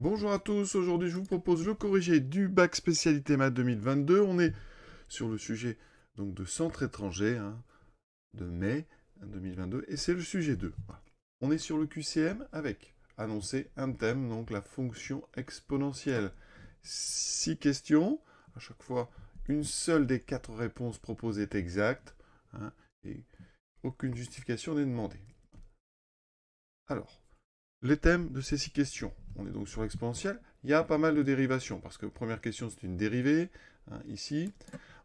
Bonjour à tous, aujourd'hui je vous propose le corrigé du bac spécialité maths 2022. On est sur le sujet donc, de centre étranger de mai 2022 et c'est le sujet 2. Voilà. On est sur le QCM avec annoncer un thème, donc la fonction exponentielle. 6 questions, à chaque fois une seule des 4 réponses proposées est exacte et aucune justification n'est demandée. Alors, les thèmes de ces 6 questions. On est donc sur l'exponentielle. Il y a pas mal de dérivations, parce que première question, c'est une dérivée, ici.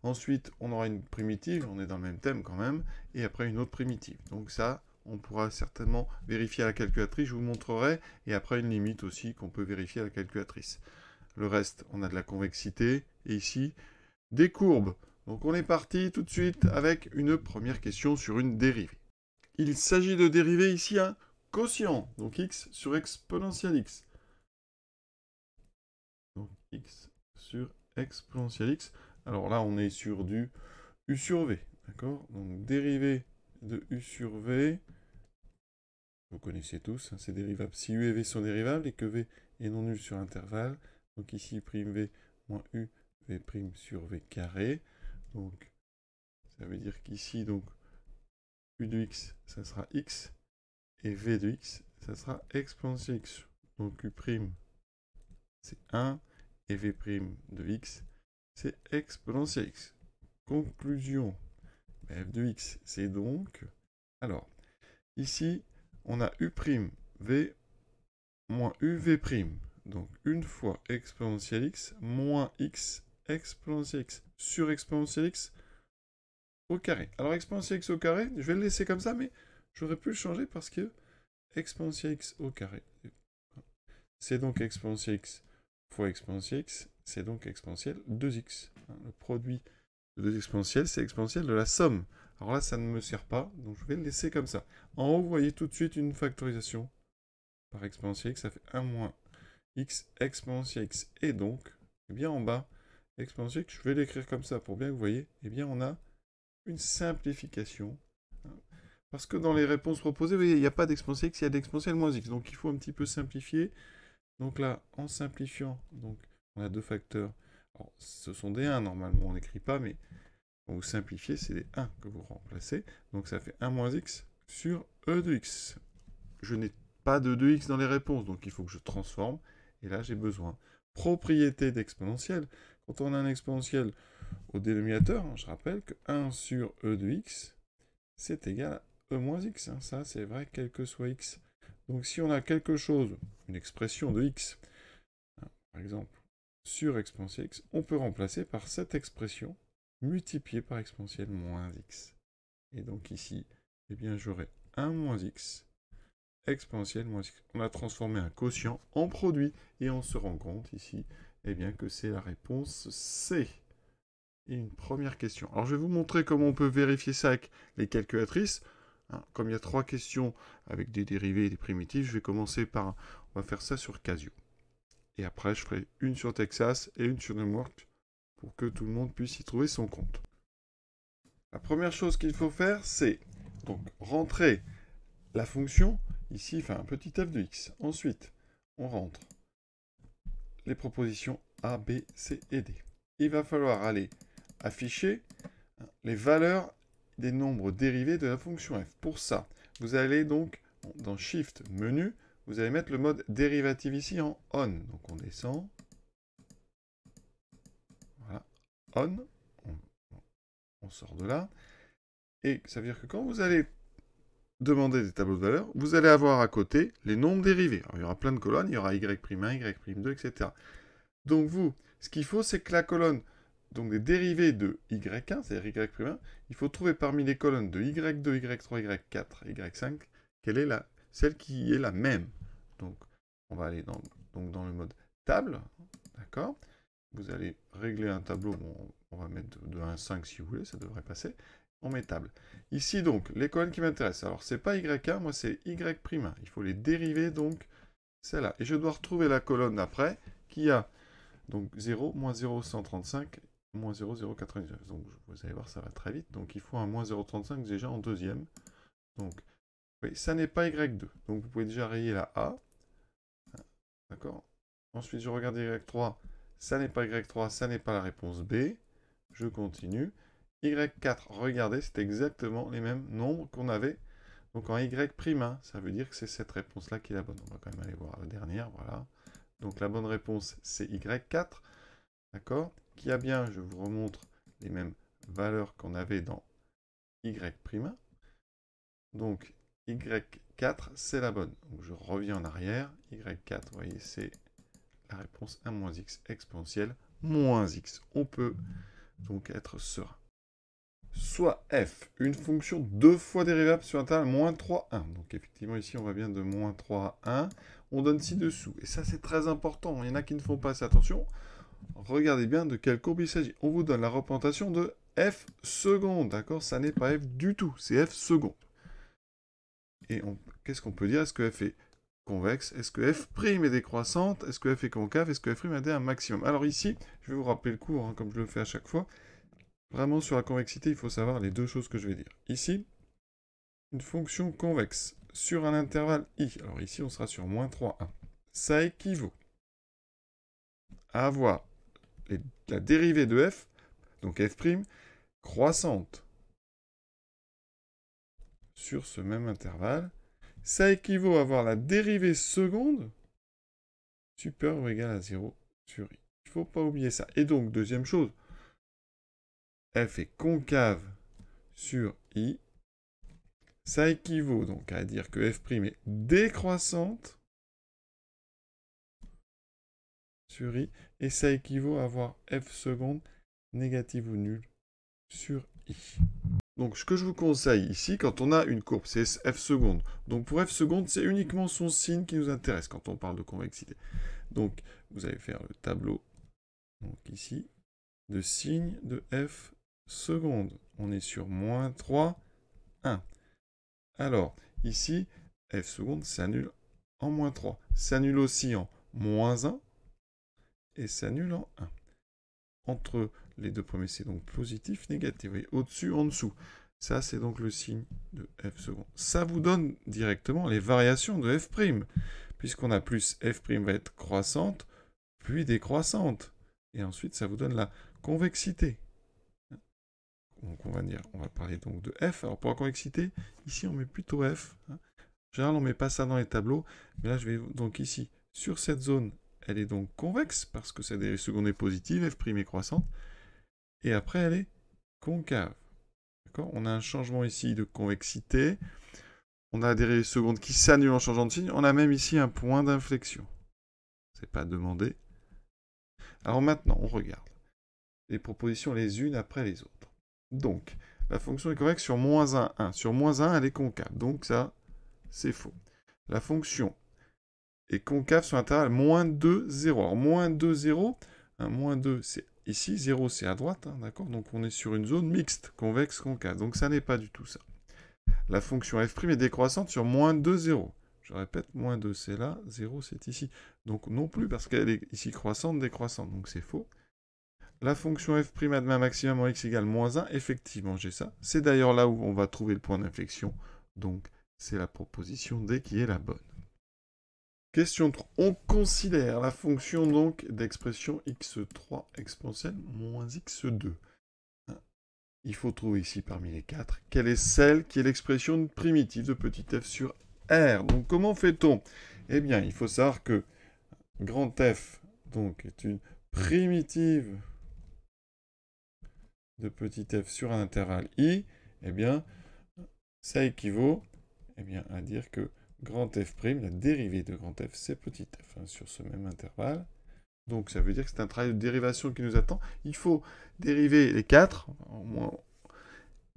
Ensuite, on aura une primitive, on est dans le même thème quand même, et après une autre primitive. Donc ça, on pourra certainement vérifier à la calculatrice, je vous montrerai, et après une limite aussi qu'on peut vérifier à la calculatrice. Le reste, on a de la convexité, et ici, des courbes. Donc on est parti tout de suite avec une première question sur une dérivée. Il s'agit de dériver ici un quotient, donc x sur exponentielle x. Donc x sur exponentielle x. Alors là, on est sur du u sur v, d'accord? Donc dérivée de u sur v, vous connaissez tous, c'est dérivable si u et v sont dérivables et que v est non nul sur intervalle. Donc ici, prime v moins u, v prime sur v carré. Donc ça veut dire qu'ici, donc u de x, ça sera x, et v de x, ça sera exponentielle x. Donc u prime, c'est 1, et v' de x, c'est exponentielle x. Conclusion, f de x, c'est donc... Alors, ici, on a u'v moins uv'. Donc, une fois exponentielle x moins x exponentielle x sur exponentielle x au carré. Alors, exponentielle x au carré, je vais le laisser comme ça, mais j'aurais pu le changer parce que exponentielle x au carré, c'est donc exponentielle x fois exponentielle x, c'est donc exponentielle 2x. Le produit de deux exponentielles, c'est exponentielle de la somme. Alors là, ça ne me sert pas, donc je vais le laisser comme ça. En haut, vous voyez tout de suite une factorisation par exponentielle x, ça fait 1 moins x exponentielle x. Et donc, eh bien en bas, exponentielle x, je vais l'écrire comme ça pour bien que vous voyez, eh bien on a une simplification. Parce que dans les réponses proposées, vous voyez, il n'y a pas d'exponentielle x, il y a d'exponentielle moins x. Donc il faut un petit peu simplifier. Donc là, en simplifiant, donc on a deux facteurs. Alors, ce sont des 1 normalement, on n'écrit pas, mais quand vous simplifiez, c'est des 1 que vous remplacez. Donc ça fait 1 moins x sur e de x. Je n'ai pas de 2x dans les réponses, donc il faut que je transforme. Et là, j'ai besoin. Propriété d'exponentielle. Quand on a un exponentiel au dénominateur, je rappelle que 1 sur e de x, c'est égal à e moins x. Ça, c'est vrai, quel que soit x. Donc si on a quelque chose, une expression de x, par exemple, sur exponentielle x, on peut remplacer par cette expression multipliée par exponentielle moins x. Et donc ici, eh bien, j'aurai 1 moins x exponentielle moins x. On a transformé un quotient en produit et on se rend compte ici eh bien, que c'est la réponse C. Et une première question. Alors je vais vous montrer comment on peut vérifier ça avec les calculatrices. Comme il y a 3 questions avec des dérivés et des primitives, je vais commencer par... On va faire ça sur Casio. Et après, je ferai une sur Texas et une sur Numwork pour que tout le monde puisse y trouver son compte. La première chose qu'il faut faire, c'est donc rentrer la fonction, ici, enfin un petit f de x. Ensuite, on rentre les propositions A, B, C et D. Il va falloir aller afficher les valeurs des nombres dérivés de la fonction f. Pour ça, vous allez donc dans Shift Menu, vous allez mettre le mode dérivative ici en On. Donc on descend. Voilà. On. On sort de là. Et ça veut dire que quand vous allez demander des tableaux de valeurs, vous allez avoir à côté les nombres dérivés. Alors, il y aura plein de colonnes, il y aura y'1, y'2, etc. Donc vous, ce qu'il faut, c'est que la colonne donc des dérivés de y1, c'est-à-dire y'1, il faut trouver parmi les colonnes de y2, y3, y4, y5, quelle est celle qui est la même. Donc on va aller dans le mode table, d'accord? Vous allez régler un tableau, bon, on va mettre de 1 à 5 si vous voulez, ça devrait passer. On met table. Ici donc, les colonnes qui m'intéressent. Alors c'est pas y1, moi c'est y'1. Il faut les dériver donc celle-là. Et je dois retrouver la colonne d'après qui a donc 0, moins 0,135, moins 0,099. Donc vous allez voir, ça va très vite. Donc il faut un moins 0,35 déjà en deuxième. Donc oui, ça n'est pas y2. Donc vous pouvez déjà rayer la A. D'accord? Ensuite, je regarde Y3. Ça n'est pas Y3, ça n'est pas la réponse B. Je continue. Y4, regardez, c'est exactement les mêmes nombres qu'on avait. Donc en Y'1, ça veut dire que c'est cette réponse-là qui est la bonne. On va quand même aller voir la dernière, voilà. Donc la bonne réponse, c'est Y4. D'accord? Qui a bien, je vous remontre, les mêmes valeurs qu'on avait dans Y'. Donc Y4, c'est la bonne. Donc je reviens en arrière. Y4, vous voyez, c'est la réponse 1 moins x exponentielle moins x. On peut donc être serein. Soit f, une fonction 2 fois dérivable sur intervalle moins 3, 1. Donc effectivement ici on va bien de moins 3 à 1. On donne ci-dessous. Et ça c'est très important. Il y en a qui ne font pas assez attention. Regardez bien de quelle courbe il s'agit. On vous donne la représentation de f seconde. D'accord? Ça n'est pas f du tout. C'est f seconde. Et qu'est-ce qu'on peut dire? Est-ce que f est convexe? Est-ce que f' est décroissante? Est-ce que f est concave? Est-ce que f' a un maximum? Alors ici, je vais vous rappeler le cours, hein, comme je le fais à chaque fois. Vraiment, sur la convexité, il faut savoir les deux choses que je vais dire. Ici, une fonction convexe sur un intervalle i. Alors ici, on sera sur moins 3, 1. Ça équivaut à avoir la dérivée de f, donc f', croissante sur ce même intervalle. Ça équivaut à avoir la dérivée seconde supérieure ou égale à 0 sur i. Il ne faut pas oublier ça. Et donc, deuxième chose, f est concave sur i. Ça équivaut donc à dire que f' est décroissante sur i. Et ça équivaut à avoir f seconde négative ou nulle sur i. Donc, ce que je vous conseille ici, quand on a une courbe, c'est f seconde. Donc, pour f seconde, c'est uniquement son signe qui nous intéresse quand on parle de convexité. Donc, vous allez faire le tableau, donc ici, de signe de f seconde. On est sur moins 3, 1. Alors, ici, f seconde s'annule en moins 3. S'annule aussi en moins 1 et s'annule en 1. Entre les deux premiers, c'est donc positif, négatif. Et au-dessus, en dessous. Ça, c'est donc le signe de f seconde. Ça vous donne directement les variations de f', puisqu'on a plus f' va être croissante, puis décroissante. Et ensuite, ça vous donne la convexité. Donc, on va parler donc de f. Alors, pour la convexité, ici, on met plutôt f. En général, on ne met pas ça dans les tableaux. Mais là, je vais donc ici, sur cette zone, elle est donc convexe, parce que sa dérivée seconde est positive, f' est croissante. Et après, elle est concave. D'accord? On a un changement ici de convexité. On a la dérivée seconde qui s'annule en changeant de signe. On a même ici un point d'inflexion. C'est pas demandé. Alors maintenant, on regarde les propositions les unes après les autres. Donc, la fonction est convexe sur moins 1, 1. Sur moins 1, elle est concave. Donc ça, c'est faux. La fonction est concave sur l'intervalle moins 2, 0. Alors, moins 2, 0. Moins 2, c'est ici. 0, c'est à droite. Hein, d'accord? Donc, on est sur une zone mixte, convexe, concave. Donc, ça n'est pas du tout ça. La fonction f' est décroissante sur moins 2, 0. Je répète, moins 2, c'est là. 0, c'est ici. Donc, non plus, parce qu'elle est ici croissante, décroissante. Donc, c'est f'. La fonction f' a de un maximum en x égale moins 1. Effectivement, j'ai ça. C'est d'ailleurs là où on va trouver le point d'inflexion. Donc, c'est la proposition D qui est la bonne. Question 3. On considère la fonction donc d'expression x3 exponentielle moins x2. Il faut trouver ici parmi les 4 quelle est celle qui est l'expression primitive de petit f sur R. Donc comment fait-on? Eh bien, il faut savoir que grand F donc, est une primitive de petit f sur un intervalle i. Eh bien, ça équivaut à dire que grand F', la dérivée de grand F, c'est petit f hein, sur ce même intervalle. Donc ça veut dire que c'est un travail de dérivation qui nous attend. Il faut dériver les 4. Au moins,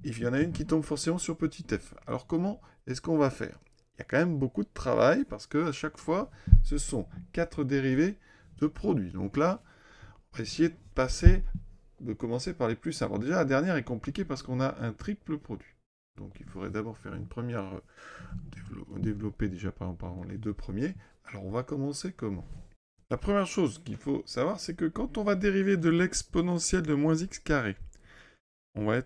il y en a une qui tombe forcément sur petit f. Alors comment est-ce qu'on va faire? Il y a quand même beaucoup de travail parce que à chaque fois, ce sont 4 dérivés de produits. Donc là, on va essayer de commencer par les plus simples. Alors déjà, la dernière est compliquée parce qu'on a un triple produit. Donc il faudrait d'abord faire une première développer déjà par exemple les deux premiers. Alors on va commencer comment? La première chose qu'il faut savoir, c'est que quand on va dériver de l'exponentielle de moins x carré, on va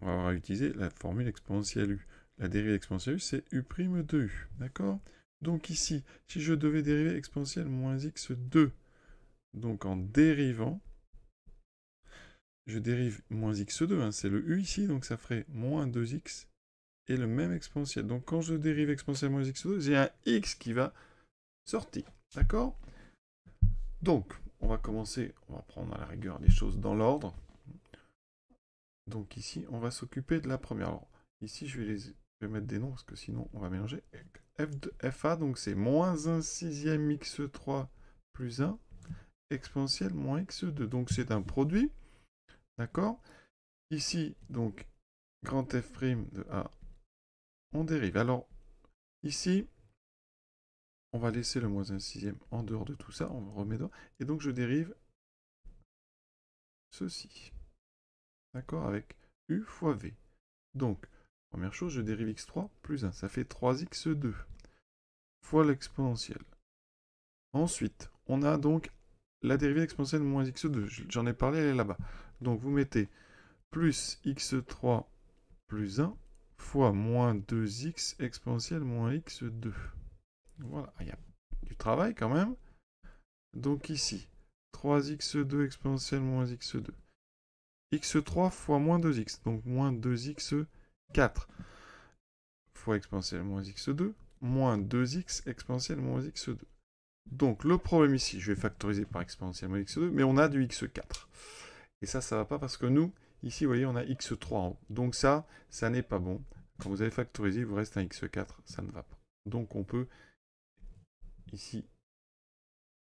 avoir utilisé la formule exponentielle u. La dérivée exponentielle u, c'est u' de u. D'accord? Donc ici, si je devais dériver exponentielle moins x2 donc en dérivant, je dérive moins x2, hein, c'est le u ici, donc ça ferait moins 2x et le même exponentiel. Donc quand je dérive exponentielle moins x2, j'ai un x qui va sortir. D'accord? Donc, on va commencer, on va prendre à la rigueur les choses dans l'ordre. Donc ici, on va s'occuper de la première. Alors, ici, je vais mettre des noms, parce que sinon, on va mélanger. FA, donc c'est moins 1 sixième x3 plus 1, exponentielle moins x2. Donc c'est un produit. D'accord? Ici, donc, grand F' de A, on dérive. Alors, ici, on va laisser le moins 1 sixième en dehors de tout ça, on remet dedans. Et donc, je dérive ceci. D'accord? Avec U fois V. Donc, première chose, je dérive x3 plus 1. Ça fait 3x2 fois l'exponentielle. Ensuite, on a donc la dérivée exponentielle moins x2. J'en ai parlé, elle est là-bas. Donc, vous mettez plus x3 plus 1 fois moins 2x exponentielle moins x2. Voilà, il y a du travail quand même. Donc ici, 3x2 exponentielle moins x2. x3 fois moins 2x, donc moins 2x4 fois exponentielle moins x2, moins 2x exponentielle moins x2. Donc le problème ici, je vais factoriser par exponentielle moins x2, mais on a du x4. Et ça va pas parce que nous, ici, vous voyez, on a x3 en haut. Donc ça n'est pas bon. Quand vous avez factorisé, il vous reste un x4, ça ne va pas. Donc on peut, ici,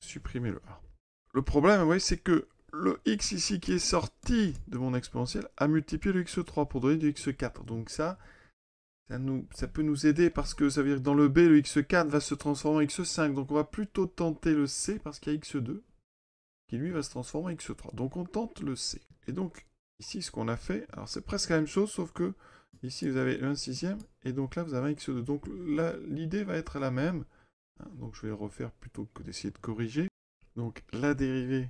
supprimer le A. Le problème, vous voyez, c'est que le x ici qui est sorti de mon exponentielle a multiplié le x3 pour donner du x4. Donc ça peut nous aider parce que ça veut dire que dans le B, le x4 va se transformer en x5. Donc on va plutôt tenter le C parce qu'il y a x2 qui lui va se transformer en x3. Donc on tente le C. Et donc ici, ce qu'on a fait, alors c'est presque la même chose, sauf que ici vous avez 1 sixième et donc là vous avez un x2. Donc là, l'idée va être la même. Donc je vais le refaire plutôt que d'essayer de corriger. Donc la dérivée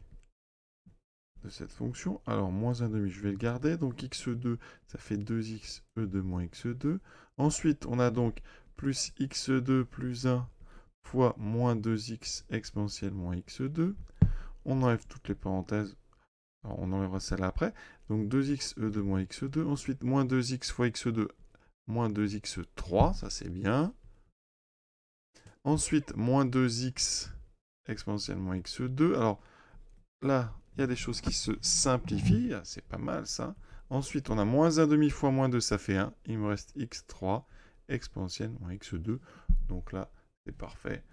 de cette fonction, alors moins 1,5, je vais le garder, donc x2, ça fait 2x, e2 moins x2. Ensuite, on a donc plus x2 plus 1 fois moins 2x exponentielle moins x2. On enlève toutes les parenthèses, alors on enlèvera celle-là après. Donc 2x, e2 moins x2. Ensuite, moins 2x fois x2, moins 2x3, ça c'est bien. Ensuite, moins 2x exponentielle moins x2. Alors là, il y a des choses qui se simplifient, c'est pas mal ça. Ensuite, on a moins 1,5 fois moins 2, ça fait 1. Il me reste x3 exponentielle moins x2. Donc là, c'est parfait.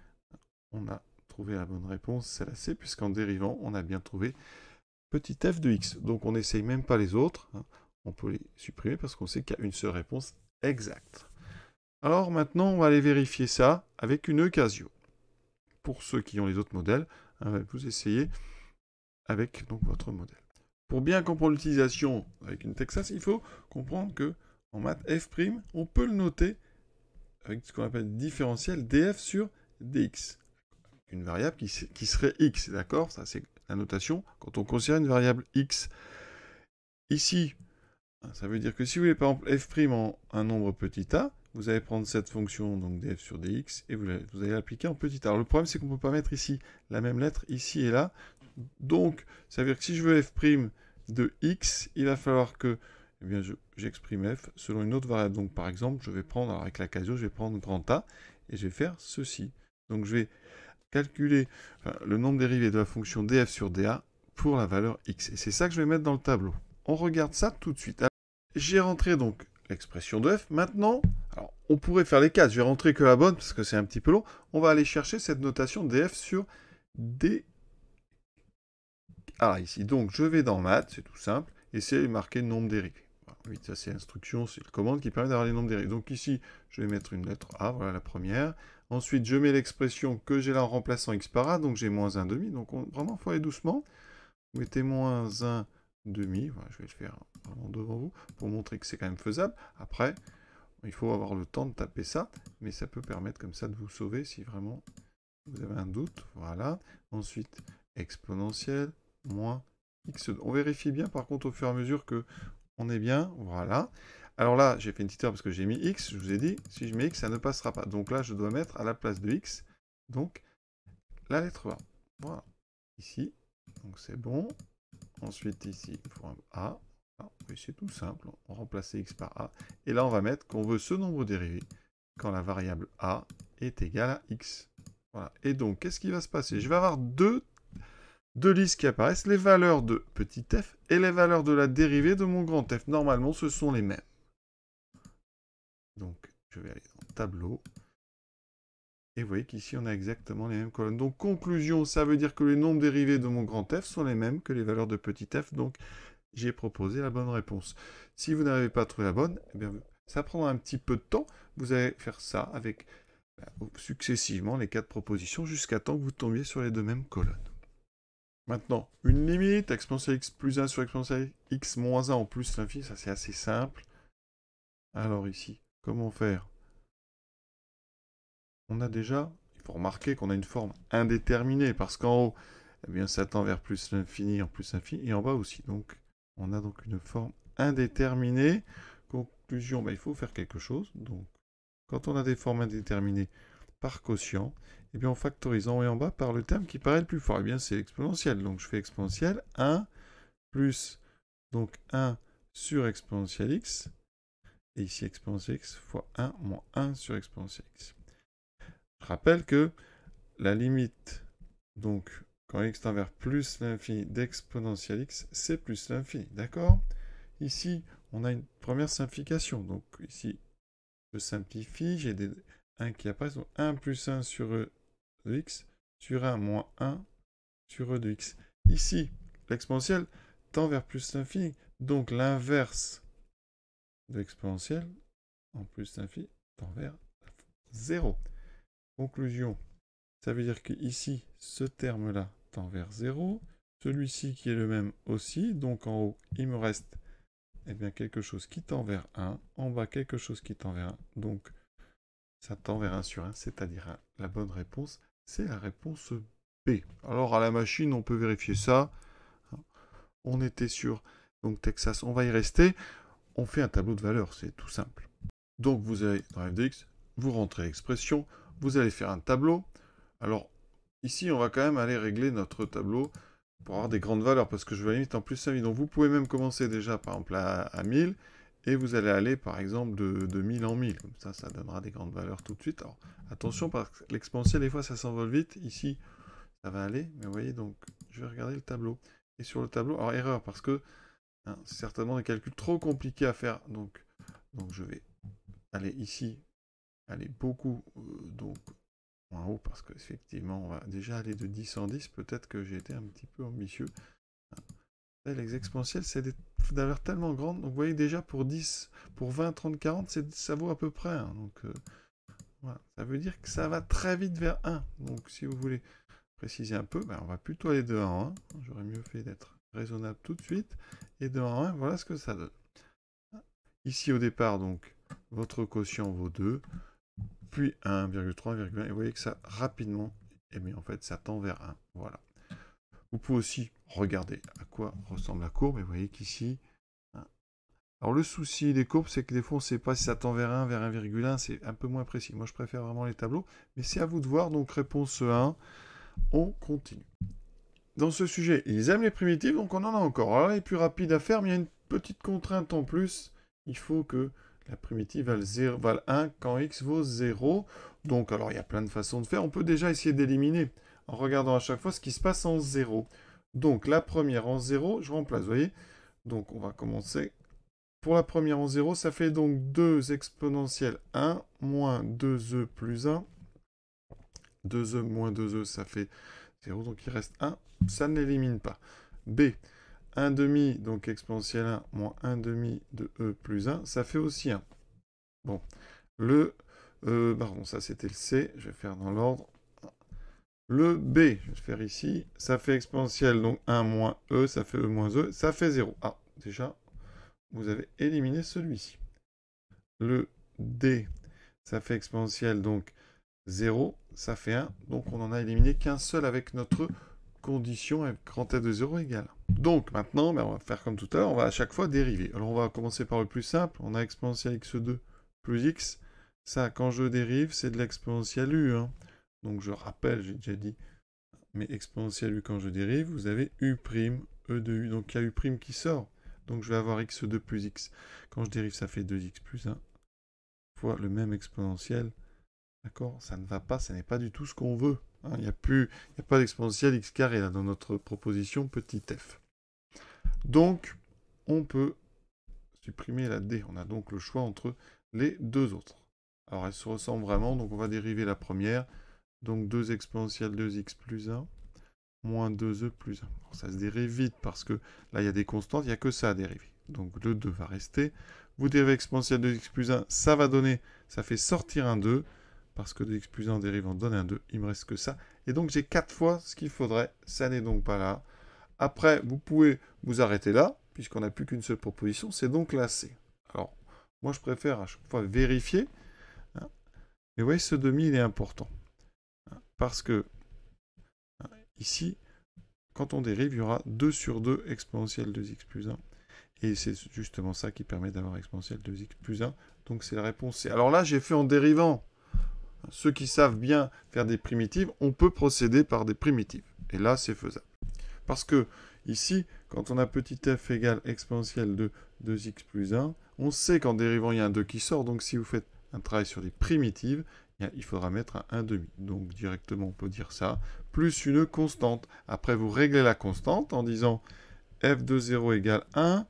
On a trouvé la bonne réponse, c'est la C, puisqu'en dérivant, on a bien trouvé petit f de x. Donc on n'essaye même pas les autres. On peut les supprimer parce qu'on sait qu'il y a une seule réponse exacte. Alors maintenant, on va aller vérifier ça avec une Casio. Pour ceux qui ont les autres modèles, vous essayez avec donc votre modèle. Pour bien comprendre l'utilisation avec une Texas, il faut comprendre que en maths f', on peut le noter avec ce qu'on appelle différentiel df sur dx. Une variable qui serait x, d'accord? Ça, c'est la notation quand on considère une variable x. Ici, ça veut dire que si vous voulez par exemple f' en un nombre petit a, vous allez prendre cette fonction, donc df sur dx, et vous allez l'appliquer en petit a. Alors le problème, c'est qu'on ne peut pas mettre ici la même lettre, ici et là. Donc, ça veut dire que si je veux f' de x, il va falloir que eh bien, j'exprime f selon une autre variable. Donc, par exemple, je vais prendre, alors avec la Casio, je vais prendre grand A, et je vais faire ceci. Donc, je vais calculer le nombre dérivé de la fonction df sur dA pour la valeur x. Et c'est ça que je vais mettre dans le tableau. On regarde ça tout de suite. J'ai rentré donc l'expression de f. Maintenant, alors, on pourrait faire les 4. Je vais rentrer que la bonne, parce que c'est un petit peu long. On va aller chercher cette notation df sur d. Ah, ici, donc, je vais dans maths, c'est tout simple, et c'est marqué nombre dérivé. Oui, ça c'est l'instruction, c'est la commande qui permet d'avoir les nombres dérivés. Donc ici, je vais mettre une lettre A, voilà la première. Ensuite, je mets l'expression que j'ai là en remplaçant x par A, donc j'ai moins 1,5. Donc vraiment, il faut aller doucement. Vous mettez moins 1,5, voilà, je vais le faire vraiment devant vous, pour montrer que c'est quand même faisable. Après, il faut avoir le temps de taper ça, mais ça peut permettre comme ça de vous sauver si vraiment vous avez un doute. Voilà. Ensuite, exponentielle, moins x2. On vérifie bien par contre au fur et à mesure que on est bien, voilà. Alors là, j'ai fait une petite erreur parce que j'ai mis x, je vous ai dit, si je mets x, ça ne passera pas. Donc là, je dois mettre à la place de x, donc la lettre A. Voilà, ici, c'est bon. Ensuite, ici, il faut un A. Oui, c'est tout simple. On remplace x par A. Et là, on va mettre qu'on veut ce nombre dérivé quand la variable A est égale à x. Voilà. Et donc, qu'est-ce qui va se passer? Je vais avoir deux listes qui apparaissent, les valeurs de petit f et les valeurs de la dérivée de mon grand F. Normalement, ce sont les mêmes. Donc, je vais aller dans le tableau. Et vous voyez qu'ici, on a exactement les mêmes colonnes. Donc, conclusion, ça veut dire que les nombres dérivés de mon grand F sont les mêmes que les valeurs de petit f. Donc, j'ai proposé la bonne réponse. Si vous n'avez pas trouvé la bonne, eh bien, ça prendra un petit peu de temps. Vous allez faire ça avec successivement les 4 propositions jusqu'à temps que vous tombiez sur les deux mêmes colonnes. Maintenant, une limite, exponentielle x plus 1 sur exponentielle x moins 1 en plus l'infini, ça c'est assez simple. Alors ici, comment faire? On a déjà, il faut remarquer qu'on a une forme indéterminée, parce qu'en haut, eh bien, ça tend vers plus l'infini en plus l'infini, et en bas aussi. Donc, on a donc une forme indéterminée. Conclusion, il faut faire quelque chose. Donc, quand on a des formes indéterminées par quotient, eh bien, on factorise en haut et en bas par le terme qui paraît le plus fort. Eh bien, c'est l'exponentielle. Donc, je fais exponentielle 1 plus donc 1 sur exponentielle x. Et ici, exponentielle x fois 1 moins 1 sur exponentielle x. Je rappelle que la limite, donc, quand x tend vers plus l'infini d'exponentielle x, c'est plus l'infini. D'accord? Ici, on a une première simplification. Donc, ici, je simplifie. J'ai des 1 qui apparaissent. Donc, 1 plus 1 sur e de x sur 1 moins 1 sur e de x. Ici, l'exponentielle tend vers plus l'infini. Donc, l'inverse de l'exponentielle en plus l'infini tend vers 0. Conclusion, ça veut dire que ici, ce terme-là tend vers 0. Celui-ci qui est le même aussi. Donc, en haut, il me reste bien, quelque chose qui tend vers 1. En bas, quelque chose qui tend vers 1. Donc, ça tend vers 1 sur 1, c'est-à-dire la bonne réponse, c'est la réponse B. Alors, à la machine, on peut vérifier ça. On était sur donc Texas, on va y rester. On fait un tableau de valeurs, c'est tout simple. Donc, vous allez dans f de x, vous rentrez l'expression, vous allez faire un tableau. Alors, ici, on va quand même aller régler notre tableau pour avoir des grandes valeurs, parce que je vais limite en plus l'infini. Donc, vous pouvez même commencer déjà, par exemple, à 1000, et vous allez aller, par exemple, de 1000 en 1000. Comme ça, ça donnera des grandes valeurs tout de suite. Alors, attention, parce que l'exponentielle, des fois, ça s'envole vite. Ici, ça va aller, mais vous voyez, donc, je vais regarder le tableau. Et sur le tableau, alors, erreur, parce que c'est certainement des calculs trop compliqués à faire. Donc je vais aller ici, aller beaucoup, donc, en haut, parce qu'effectivement, on va déjà aller de 10 en 10. Peut-être que j'ai été un petit peu ambitieux. Les exponentielles, c'est des valeurs tellement grandes. Donc, vous voyez, déjà, pour 10, pour 20, 30, 40, ça vaut à peu près 1. Donc, voilà. Ça veut dire que ça va très vite vers 1. Donc, si vous voulez préciser un peu, on va plutôt aller de 1 en 1. J'aurais mieux fait d'être raisonnable tout de suite. Et de 1 en 1, voilà ce que ça donne. Ici, au départ, donc, votre quotient vaut 2, puis 1,3, 1,1. Et vous voyez que ça, rapidement, en fait, ça tend vers 1. Voilà. Vous pouvez aussi regarder à quoi ressemble la courbe. Et vous voyez qu'ici... Alors, le souci des courbes, c'est que des fois, on ne sait pas si ça tend vers 1, vers 1,1. C'est un peu moins précis. Moi, je préfère vraiment les tableaux. Mais c'est à vous de voir. Donc, réponse 1. On continue. Dans ce sujet, ils aiment les primitives, donc on en a encore. Alors, elle est plus rapide à faire, mais il y a une petite contrainte en plus. Il faut que la primitive vale 1 quand x vaut 0. Donc, alors, il y a plein de façons de faire. On peut déjà essayer d'éliminer en regardant à chaque fois ce qui se passe en 0. Donc, la première en 0, je remplace, vous voyez. Donc, on va commencer. Pour la première en 0, ça fait donc 2 exponentielle 1 moins 2e plus 1. 2e moins 2e, ça fait 0, donc il reste 1. Ça ne l'élimine pas. B, 1 demi, donc exponentielle 1 moins 1 demi de e plus 1, ça fait aussi 1. Bon, pardon, ça c'était le C, je vais faire dans l'ordre. Le B, je vais faire ici, ça fait exponentielle, donc 1 moins e, ça fait e moins e, ça fait 0. Ah, déjà, vous avez éliminé celui-ci. Le D, ça fait exponentielle, donc 0, ça fait 1. Donc on n'en a éliminé qu'un seul avec notre condition avec grand F de 0 égale 1. Donc maintenant, on va faire comme tout à l'heure, on va à chaque fois dériver. Alors on va commencer par le plus simple. On a exponentielle x2 plus x. Ça, quand je dérive, c'est de l'exponentielle u. Donc je rappelle, j'ai déjà dit, mais exponentielle u quand je dérive, vous avez u', e de u. Donc il y a u' qui sort. Donc je vais avoir x2 plus x. Quand je dérive, ça fait 2x plus 1 fois le même exponentiel. D'accord? Ça ne va pas, ça n'est pas du tout ce qu'on veut. Hein, il n'y a pas d'exponentielle x carré là, dans notre proposition petit f. Donc, on peut supprimer la d. On a donc le choix entre les deux autres. Alors, elles se ressemblent vraiment, donc on va dériver la première. Donc 2 exponentielle 2x plus 1, moins 2e plus 1. Alors, ça se dérive vite, parce que là, il y a des constantes, il n'y a que ça à dériver. Donc le 2 va rester. Vous dérivez exponentielle 2x plus 1, ça va donner, ça fait sortir un 2, parce que 2x plus 1 en dérivant donne un 2, il me reste que ça. Et donc j'ai 4 fois ce qu'il faudrait, ça n'est donc pas là. Après, vous pouvez vous arrêter là, puisqu'on n'a plus qu'une seule proposition, c'est donc la C. Alors, moi je préfère à chaque fois vérifier, hein. Mais vous voyez, ce demi, il est important. Hein, parce que, hein, ici, quand on dérive, il y aura 2 sur 2 exponentielle 2x plus 1. Et c'est justement ça qui permet d'avoir exponentielle 2x plus 1. Donc c'est la réponse C. Alors là, j'ai fait en dérivant. Ceux qui savent bien faire des primitives, on peut procéder par des primitives. Et là, c'est faisable. Parce que ici, quand on a petit f égale exponentielle de 2x plus 1, on sait qu'en dérivant, il y a un 2 qui sort. Donc si vous faites un travail sur des primitives, il faudra mettre un 1,5. Donc directement, on peut dire ça. Plus une constante. Après, vous réglez la constante en disant f de 0 égale 1.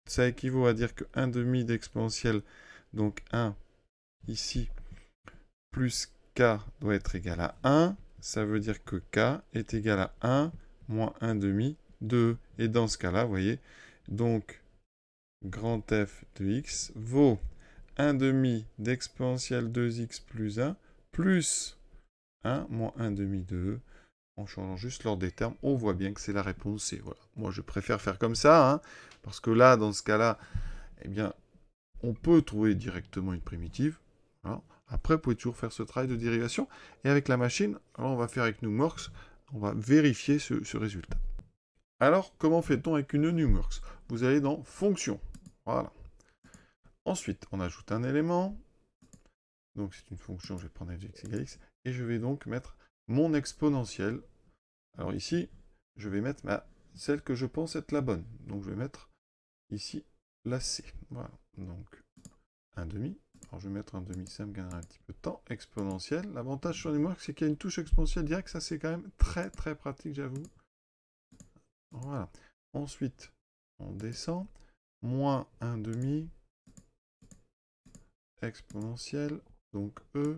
Ça équivaut à dire que 1,5 d'exponentielle, donc 1 ici, plus k doit être égal à 1. Ça veut dire que k est égal à 1 moins 1,5 de 2. Et dans ce cas-là, vous voyez, donc grand f de x vaut 1,5 d'exponentielle 2x plus 1 plus 1 moins 1,5 de 2. En changeant juste l'ordre des termes, on voit bien que c'est la réponse C. Voilà. Moi, je préfère faire comme ça, hein, parce que là, dans ce cas-là, eh bien, on peut trouver directement une primitive. Voilà. Après, vous pouvez toujours faire ce travail de dérivation. Et avec la machine, alors on va faire avec NumWorks, on va vérifier ce résultat. Alors, comment fait-on avec une NumWorks? Vous allez dans Fonction. Voilà. Ensuite, on ajoute un élément. Donc, c'est une fonction, je vais prendre fx égale x. Et je vais donc mettre mon exponentielle. Alors ici, je vais mettre celle que je pense être la bonne. Donc, je vais mettre ici la C. Voilà. Donc, 1,5. Alors, je vais mettre 1,5, ça me gagnera un petit peu de temps. Exponentielle. L'avantage sur NumWorks, c'est qu'il y a une touche exponentielle directe. Ça, c'est quand même très, très pratique, j'avoue. Voilà. Ensuite, on descend. Moins 1,5. Exponentielle. Donc, E.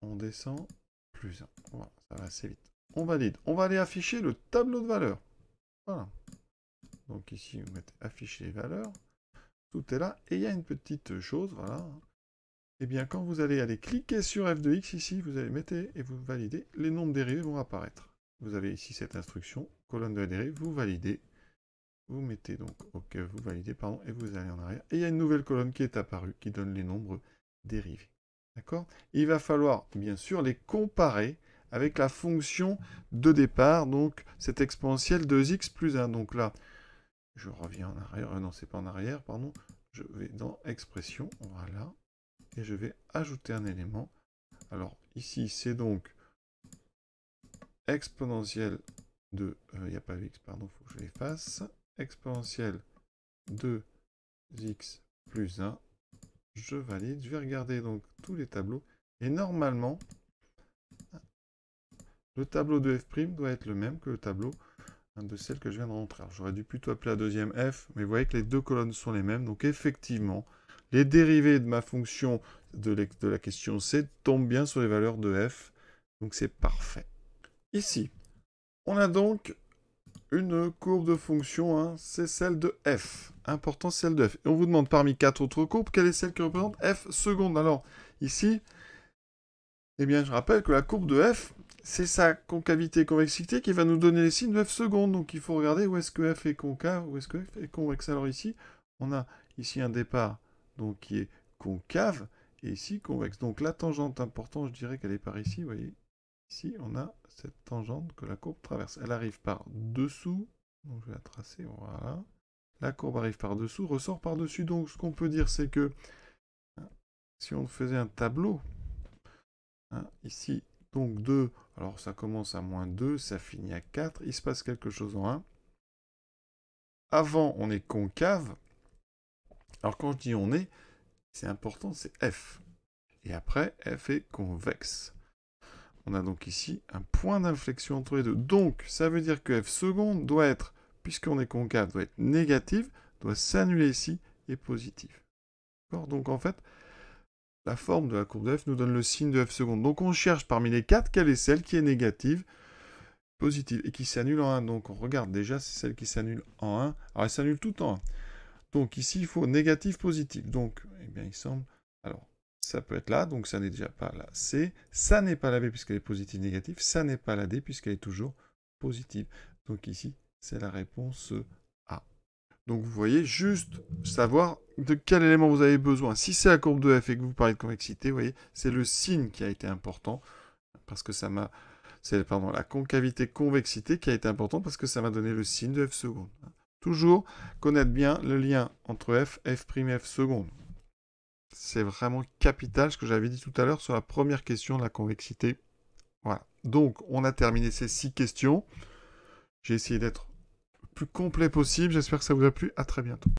On descend. Plus 1. Voilà, ça va assez vite. On valide. On va aller afficher le tableau de valeurs. Voilà. Donc ici, vous mettez afficher les valeurs. Tout est là. Et il y a une petite chose, voilà. Eh bien, quand vous allez aller cliquer sur f de x ici, vous allez mettre et vous validez, les nombres dérivés vont apparaître. Vous avez ici cette instruction, colonne de la dérivée, vous validez. Vous mettez donc OK, vous validez, pardon, et vous allez en arrière. Et il y a une nouvelle colonne qui est apparue, qui donne les nombres dérivés. D'accord? Il va falloir, bien sûr, les comparer avec la fonction de départ, donc cette exponentielle 2x plus 1. Donc là, je reviens en arrière, non, c'est pas en arrière, pardon. Je vais dans expression, voilà, et je vais ajouter un élément. Alors ici, c'est donc exponentielle de, il n'y a pas x, pardon, il faut que je l'efface. Exponentielle de x plus 1. Je valide, je vais regarder donc tous les tableaux, et normalement, le tableau de f' doit être le même que le tableau de celle que je viens de rentrer. J'aurais dû plutôt appeler la deuxième f, mais vous voyez que les deux colonnes sont les mêmes. Donc effectivement, les dérivés de ma fonction de la question C tombent bien sur les valeurs de f. Donc c'est parfait. Ici, on a donc une courbe de fonction, hein, c'est celle de f. Important, celle de f. Et on vous demande parmi 4 autres courbes, quelle est celle qui représente f seconde. Alors ici, eh bien je rappelle que la courbe de f, c'est sa concavité et convexité qui va nous donner les signes de f seconde. Donc il faut regarder où est-ce que f est concave, où est-ce que f est convexe. Alors ici, on a ici un départ donc, qui est concave et ici convexe. Donc la tangente importante, je dirais qu'elle est par ici. Vous voyez, ici on a cette tangente que la courbe traverse. Elle arrive par dessous. Donc je vais la tracer, voilà. La courbe arrive par dessous, ressort par dessus. Donc ce qu'on peut dire, c'est que si on faisait un tableau, hein, ici, Donc 2, alors ça commence à moins 2, ça finit à 4. Il se passe quelque chose en 1. Avant, on est concave. Alors quand je dis on est, c'est important, c'est F. Et après, F est convexe. On a donc ici un point d'inflexion entre les deux. Donc, ça veut dire que F seconde doit être, puisqu'on est concave, doit être négative, doit s'annuler ici, et positive. Donc en fait, la forme de la courbe de F nous donne le signe de F seconde. Donc on cherche parmi les 4, quelle est celle qui est négative, positive, et qui s'annule en 1. Donc on regarde déjà, c'est celle qui s'annule en 1. Alors elle s'annule tout en 1. Donc ici, il faut négatif, positif. Donc, eh bien, il semble... Alors, ça peut être là, donc ça n'est déjà pas la C. Ça n'est pas la B puisqu'elle est positive, négative. Ça n'est pas la D puisqu'elle est toujours positive. Donc ici, c'est la réponse A. Donc vous voyez, juste savoir de quel élément vous avez besoin. Si c'est la courbe de F et que vous parlez de convexité, vous voyez, c'est le signe qui a été important, parce que ça m'a... C'est, pardon, la concavité-convexité qui a été important parce que ça m'a donné le signe de F seconde. Toujours connaître bien le lien entre F, F' et F seconde. C'est vraiment capital ce que j'avais dit tout à l'heure sur la première question de la convexité. Voilà. Donc, on a terminé ces 6 questions. J'ai essayé d'être le plus complet possible. J'espère que ça vous a plu. À très bientôt.